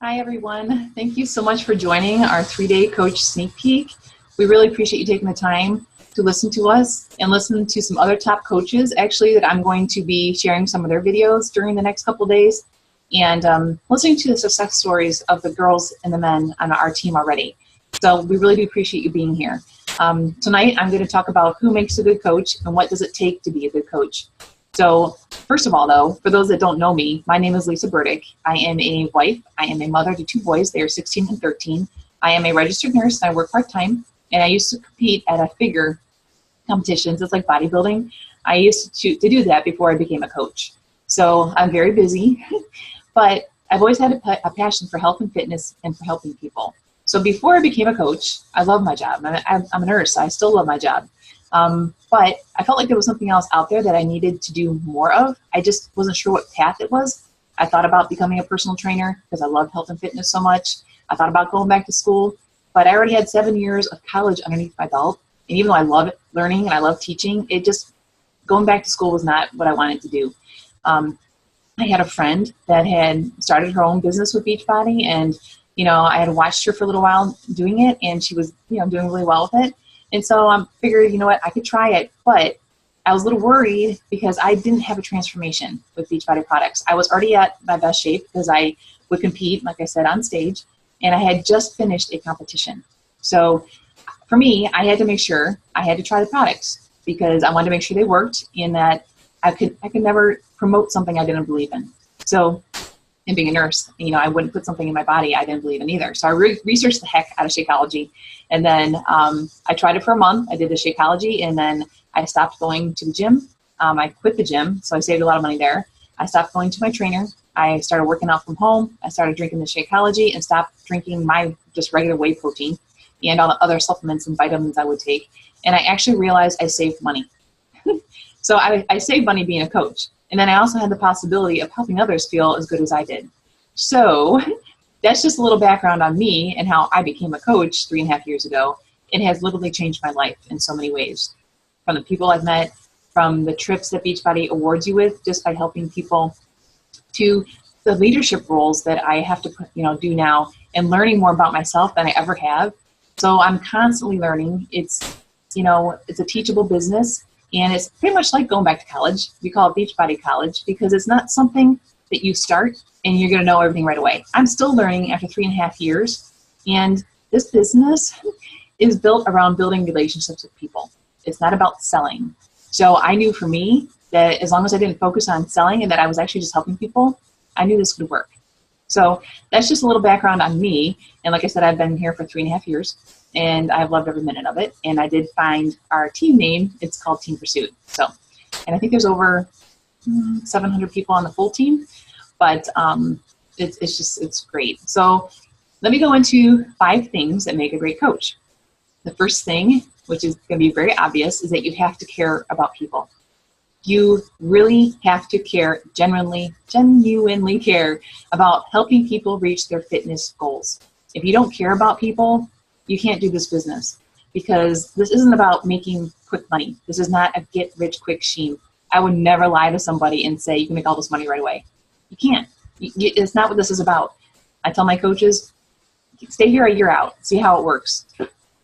Hi, everyone. Thank you so much for joining our 3-day coach sneak peek. We really appreciate you taking the time to listen to us and listen to some other top coaches, actually, that I'm going to be sharing some of their videos during the next couple days, and listening to the success stories of the girls and the men on our team already. So we really do appreciate you being here. Tonight, I'm going to talk about who makes a good coach and what does it take to be a good coach. So first of all, though, for those that don't know me, my name is Lisa Burdick. I am a wife. I am a mother to 2 boys. They are 16 and 13. I am a registered nurse, and I work part-time. And I used to compete at a figure competitions. It's like bodybuilding. I used to do that before I became a coach. So I'm very busy, but I've always had a passion for health and fitness and for helping people. So before I became a coach, I love my job. I'm a nurse. So I still love my job. But I felt like there was something else out there that I needed to do more of. I just wasn't sure what path it was. I thought about becoming a personal trainer because I love health and fitness so much. I thought about going back to school, but I already had 7 years of college underneath my belt. And even though I love learning and I love teaching, going back to school was not what I wanted to do. I had a friend that had started her own business with Beachbody, and I had watched her for a little while doing it, and she was doing really well with it. And so I figured, I could try it, but I was a little worried because I didn't have a transformation with Beachbody products. I was already at my best shape because I would compete, like I said, on stage, and I had just finished a competition. So for me, I had to make sure I had to try the products because I wanted to make sure they worked and that I could never promote something I didn't believe in. So, and being a nurse, I wouldn't put something in my body I didn't believe in either. So I researched the heck out of Shakeology. And then I tried it for a month. I did the Shakeology, and then I stopped going to the gym. I quit the gym, so I saved a lot of money there. I stopped going to my trainer. I started working out from home. I started drinking the Shakeology and stopped drinking my just regular whey protein and all the other supplements and vitamins I would take. And I actually realized I saved money. So I saved money being a coach. And then I also had the possibility of helping others feel as good as I did. So that's just a little background on me and how I became a coach 3.5 years ago. It has literally changed my life in so many ways. From the people I've met, from the trips that Beachbody awards you with, just by helping people, to the leadership roles that I have to do now, and learning more about myself than I ever have. So I'm constantly learning. It's a teachable business. And it's pretty much like going back to college. We call it Beachbody College because it's not something that you start and you're going to know everything right away. I'm still learning after 3.5 years. And this business is built around building relationships with people. It's not about selling. So I knew for me that as long as I didn't focus on selling and that I was actually just helping people, I knew this would work. So that's just a little background on me. And like I said, I've been here for 3.5 years. And I've loved every minute of it. And I did find our team name. It's called Team Pursuit. So, and I think there's over 700 people on the full team, but it's great. So let me go into 5 things that make a great coach. The first thing, which is going to be very obvious, is that you have to care about people. You really have to care, genuinely care about helping people reach their fitness goals. If you don't care about people, you can't do this business, because this isn't about making quick money. This is not a get-rich-quick scheme. I would never lie to somebody and say you can make all this money right away. You can't. It's not what this is about. I tell my coaches, stay here a year out, see how it works.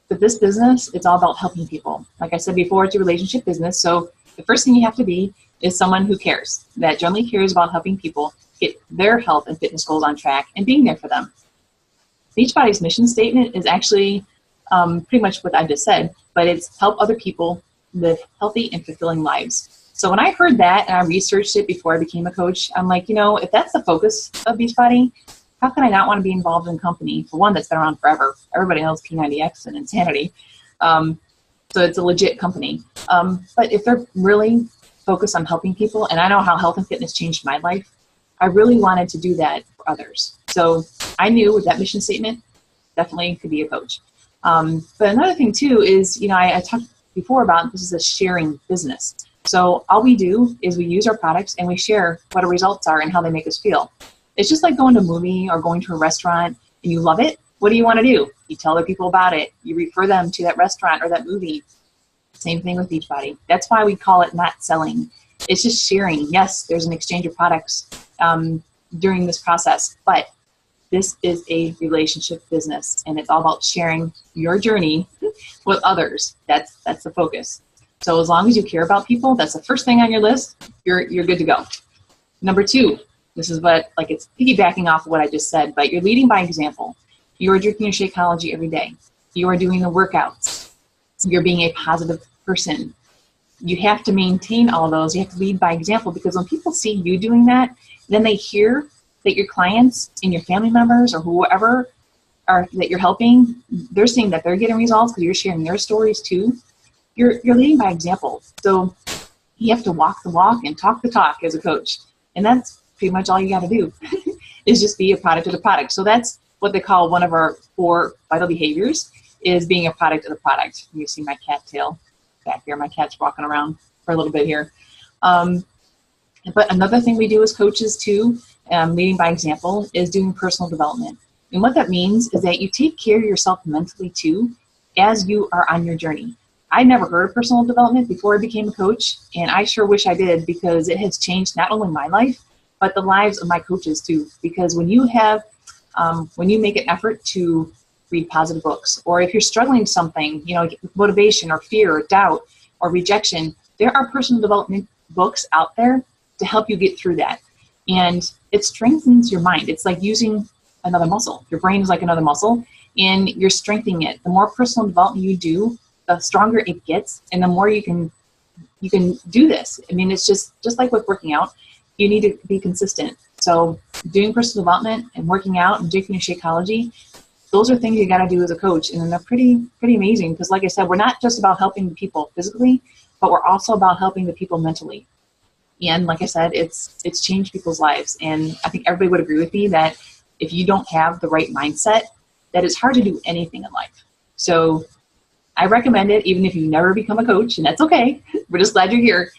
But this business, it's all about helping people. Like I said before, it's a relationship business. So the first thing you have to be is someone who cares, that generally cares about helping people get their health and fitness goals on track and being there for them. Beachbody's mission statement is actually pretty much what I just said, but it's help other people live healthy and fulfilling lives. So when I heard that and I researched it before I became a coach, I'm like, if that's the focus of Beachbody, how can I not want to be involved in a company, for one, that's been around forever? Everybody knows P90X and Insanity. So it's a legit company. But if they're really focused on helping people, and I know how health and fitness changed my life, I really wanted to do that for others. So I knew with that mission statement, definitely could be a coach. But another thing too is, I talked before about this is a sharing business. So all we do is we use our products and we share what our results are and how they make us feel. It's just like going to a movie or going to a restaurant and you love it. What do you want to do? You tell other people about it. You refer them to that restaurant or that movie. Same thing with Beachbody. That's why we call it not selling. It's just sharing. Yes, there's an exchange of products during this process, but This is a relationship business, and it's all about sharing your journey with others. That's the focus. So as long as you care about people, that's the first thing on your list, you're good to go. Number 2, this is what, like, it's piggybacking off of what I just said, but you're leading by example. You are drinking your Shakeology every day. You are doing the workouts. You're being a positive person. You have to maintain all those. You have to lead by example, because when people see you doing that, then they hear that your clients and your family members or whoever that you're helping, they're seeing that they're getting results because you're sharing their stories too. You're leading by example. So you have to walk the walk and talk the talk as a coach. And that's pretty much all you got to do is just be a product of the product. So that's what they call one of our 4 vital behaviors, is being a product of the product. You see my cat tail back here. My cat's walking around for a little bit here. But another thing we do as coaches too, leading by example, is doing personal development. And what that means is that you take care of yourself mentally too as you are on your journey. I never heard of personal development before I became a coach, and I sure wish I did, because it has changed not only my life, but the lives of my coaches too. Because when you have, when you make an effort to read positive books, or if you're struggling with something, you know, motivation or fear or doubt or rejection, there are personal development books out there to help you get through that. And it strengthens your mind. It's like using another muscle. Your brain is like another muscle, and you're strengthening it. The more personal development you do, the stronger it gets, and the more you can do this. I mean, it's just like with working out, you need to be consistent. So doing personal development and working out and drinking your Shakeology, those are things you got to do as a coach, and they're pretty amazing, because like I said, we're not just about helping the people physically, but we're also about helping the people mentally. And like I said, it's changed people's lives, and I think everybody would agree with me that if you don't have the right mindset, that it's hard to do anything in life. So I recommend it, even if you never become a coach, and that's okay. We're just glad you're here,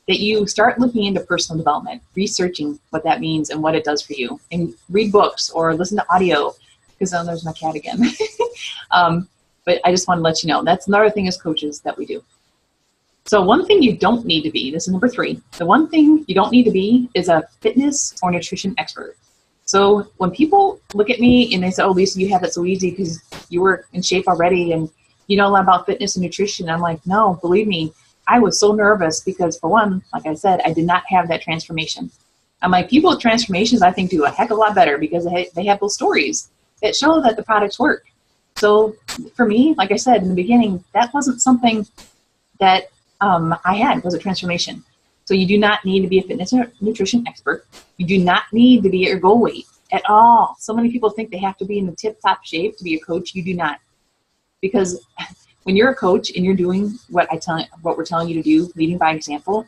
that you start looking into personal development, researching what that means and what it does for you, and read books or listen to audio, because then there's my cat again. But I just want to let you know, that's another thing as coaches that we do. So one thing you don't need to be, this is number 3, the one thing you don't need to be is a fitness or nutrition expert. So when people look at me and they say, oh, Lisa, you have it so easy because you were in shape already and you know a lot about fitness and nutrition, I'm like, no, believe me, I was so nervous because, for one, like I said, I did not have that transformation. I'm like, people with transformations, I think, do a heck of a lot better because they have those stories that show that the products work. So for me, like I said in the beginning, that wasn't something that I had, was a transformation. So you do not need to be a fitness or nutrition expert. You do not need to be at your goal weight at all. So many people think they have to be in the tip-top shape to be a coach. You do not. Because when you're a coach and you're doing what we're telling you to do, leading by example,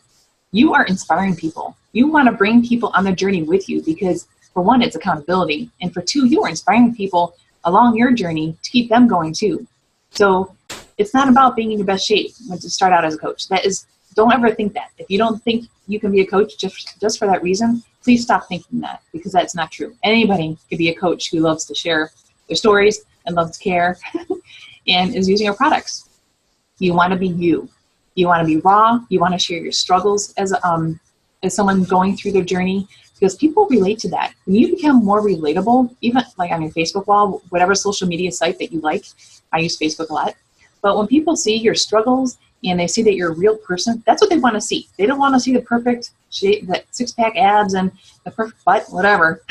you are inspiring people. You want to bring people on the journey with you because, for one, it's accountability. And for 2, you are inspiring people along your journey to keep them going too. So it's not about being in your best shape when to start out as a coach. Don't ever think that. If you don't think you can be a coach just for that reason, please stop thinking that, because that's not true. Anybody could be a coach who loves to share their stories and loves to care and is using our products. You want to be you. You want to be raw. You want to share your struggles as someone going through their journey, because people relate to that. When you become more relatable, even like on your Facebook wall, whatever social media site that you like, I use Facebook a lot. But when people see your struggles and they see that you're a real person, that's what they want to see. They don't want to see the perfect shape, that 6-pack abs and the perfect butt, whatever.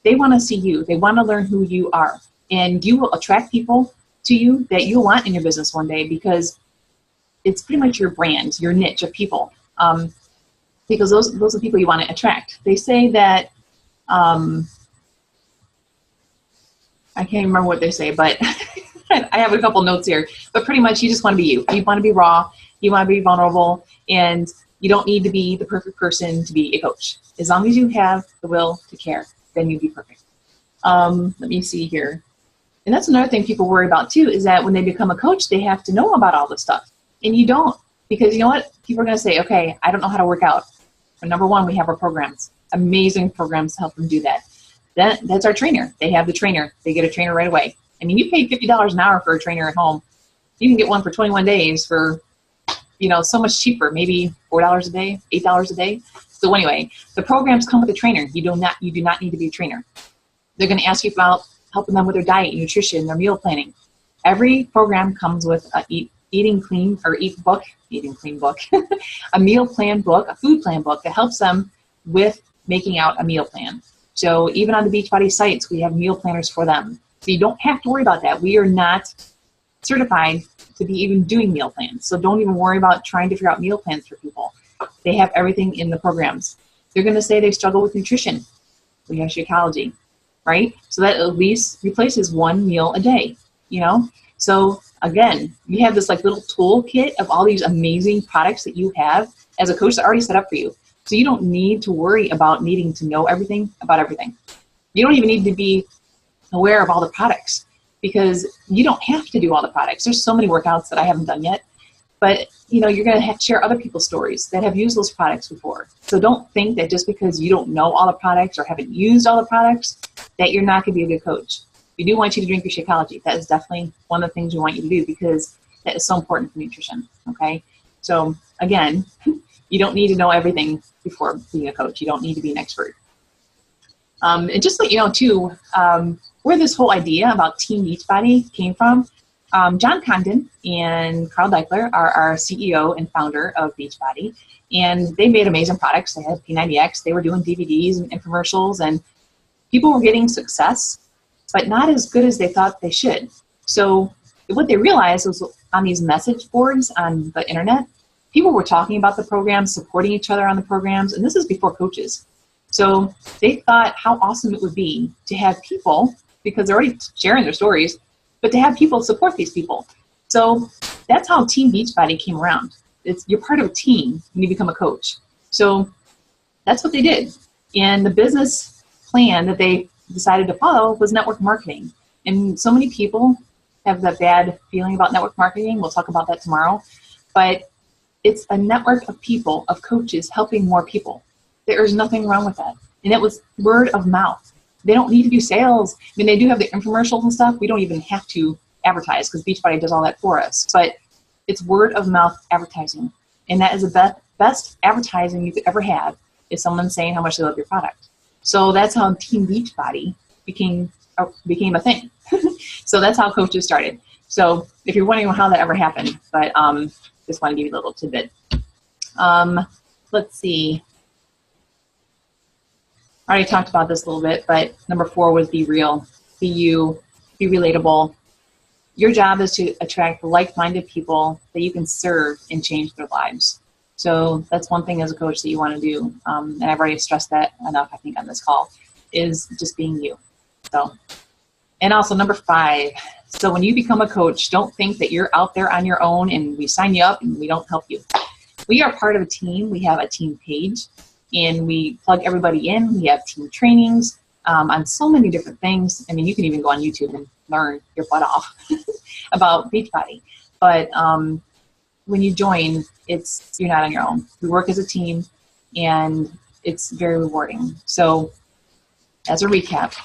They want to see you. They want to learn who you are. And you will attract people to you that you want in your business one day, because it's pretty much your brand, your niche of people. Because those are the people you want to attract. They say that, I can't remember what they say, but I have a couple notes here. But pretty much you just want to be you. You want to be raw. You want to be vulnerable. And you don't need to be the perfect person to be a coach. As long as you have the will to care, then you'd be perfect. Let me see here. And that's another thing people worry about too, is that when they become a coach, they have to know about all this stuff. And you don't. Because you know what? People are going to say, okay, I don't know how to work out. But number 1, we have our programs. Amazing programs to help them do that. That's our trainer. They have the trainer. They get a trainer right away. I mean, you pay $50 an hour for a trainer at home. You can get one for 21 days for, so much cheaper, maybe $4 a day, $8 a day. So anyway, the programs come with a trainer. You do not need to be a trainer. They're going to ask you about helping them with their diet, nutrition, their meal planning. Every program comes with a eating clean book, a meal plan book, a food plan book that helps them with making out a meal plan. So even on the Beachbody sites, we have meal planners for them. So you don't have to worry about that. We are not certified to be even doing meal plans. So don't even worry about trying to figure out meal plans for people. They have everything in the programs. They're going to say they struggle with nutrition. We have Shakeology, right? So that at least replaces one meal a day, you know? So again, you have this like little toolkit of all these amazing products that you have as a coach that already set up for you. So you don't need to worry about needing to know everything about everything. You don't even need to be aware of all the products because you don't have to do all the products. There's so many workouts that I haven't done yet, but you know, you're going to have to share other people's stories that have used those products before. So don't think that just because you don't know all the products or haven't used all the products that you're not going to be a good coach. We do want you to drink your Shakeology. That is definitely one of the things we want you to do because that is so important for nutrition. Okay. So again, you don't need to know everything before being a coach. You don't need to be an expert. And just to let you know too, where this whole idea about Team Beachbody came from, John Condon and Carl Daikeler are our CEO and founder of Beachbody, and they made amazing products. They had P90X, they were doing DVDs and infomercials, and people were getting success, but not as good as they thought they should. So what they realized was on these message boards on the internet, people were talking about the programs, supporting each other on the programs, and this is before coaches. So they thought how awesome it would be to have people, because they're already sharing their stories, but to have people support these people. So that's how Team Beachbody came around. You're part of a team when you become a coach. So that's what they did. And the business plan that they decided to follow was network marketing. And so many people have that bad feeling about network marketing. We'll talk about that tomorrow. But it's a network of people, of coaches helping more people. There is nothing wrong with that. And it was word of mouth. They don't need to do sales. I mean, they do have the infomercials and stuff. We don't even have to advertise because Beachbody does all that for us. But it's word of mouth advertising. And that is the best advertising you could ever have is someone saying how much they love your product. So that's how Team Beachbody became a thing. So that's how coaches started. So if you're wondering how that ever happened, but just want to give you a little tidbit. Let's see. I already talked about this a little bit, but number 4 was be real, be you, be relatable. Your job is to attract like-minded people that you can serve and change their lives. So that's one thing as a coach that you want to do. And I've already stressed that enough, I think, on this call, is just being you. So, and also number 5. So when you become a coach, don't think that you're out there on your own and we sign you up and we don't help you. We are part of a team. We have a team page. And we plug everybody in. We have team trainings on so many different things. I mean, you can even go on YouTube and learn your butt off about Beachbody. But when you join, you're not on your own. We work as a team, and it's very rewarding. So as a recap,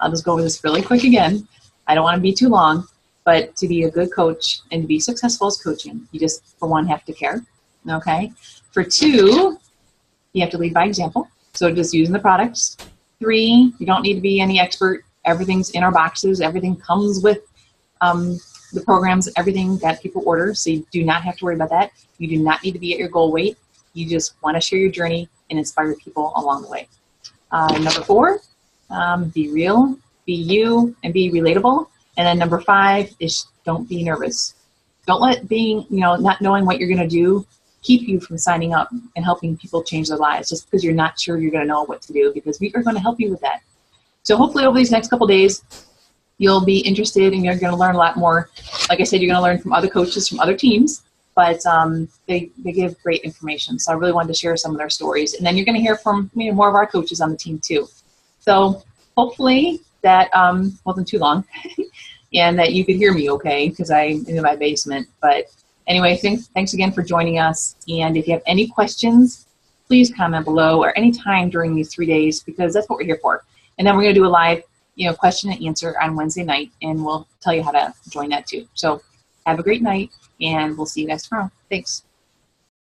I'll just go over this really quick again. I don't want to be too long, but to be a good coach and to be successful as coaching, you just, for 1, have to care. Okay? For 2, you have to lead by example. So just using the products. 3, you don't need to be any expert. Everything's in our boxes. Everything comes with the programs, everything that people order. So you do not have to worry about that. You do not need to be at your goal weight. You just want to share your journey and inspire people along the way. Number 4, be real, be you, and be relatable. And then number 5 is don't be nervous. Don't let not knowing what you're going to do keep you from signing up and helping people change their lives just because you're not sure you're going to know what to do, because we are going to help you with that. So hopefully over these next couple days, you'll be interested and you're going to learn a lot more. Like I said, you're going to learn from other coaches from other teams, but they give great information. So I really wanted to share some of their stories. And then you're going to hear from more of our coaches on the team too. So hopefully that wasn't too long and that you could hear me okay, because I'm in my basement. But anyway, thanks again for joining us. And if you have any questions, please comment below or anytime during these 3 days, because that's what we're here for. And then we're going to do a live, question and answer on Wednesday night, and we'll tell you how to join that too. So have a great night, and we'll see you guys tomorrow. Thanks.